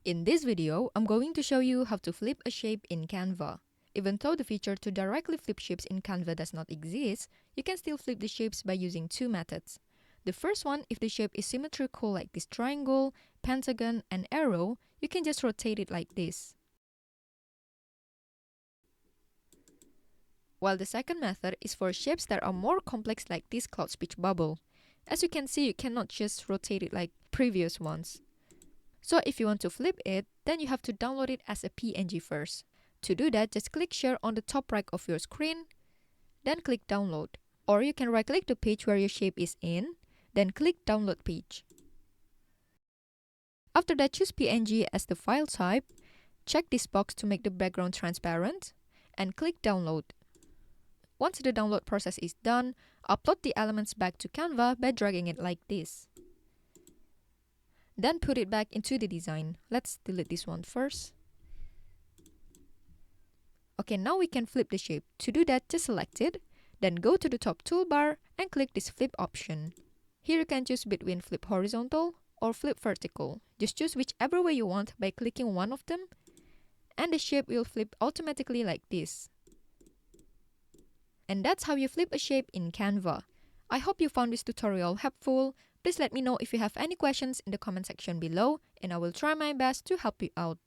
In this video, I'm going to show you how to flip a shape in Canva. Even though the feature to directly flip shapes in Canva does not exist, you can still flip the shapes by using two methods. The first one, if the shape is symmetrical like this triangle, pentagon, and arrow, you can just rotate it like this. While the second method is for shapes that are more complex like this cloud speech bubble. As you can see, you cannot just rotate it like previous ones. So if you want to flip it, then you have to download it as a PNG first. To do that, just click share on the top right of your screen, then click download. Or you can right click the page where your shape is in, then click download page. After that, choose PNG as the file type, check this box to make the background transparent, and click download. Once the download process is done, upload the elements back to Canva by dragging it like this. Then put it back into the design. Let's delete this one first. Okay, now we can flip the shape. To do that, just select it, then go to the top toolbar and click this flip option. Here you can choose between flip horizontal or flip vertical. Just choose whichever way you want by clicking one of them, and the shape will flip automatically like this. And that's how you flip a shape in Canva. I hope you found this tutorial helpful. Please let me know if you have any questions in the comment section below, and I will try my best to help you out.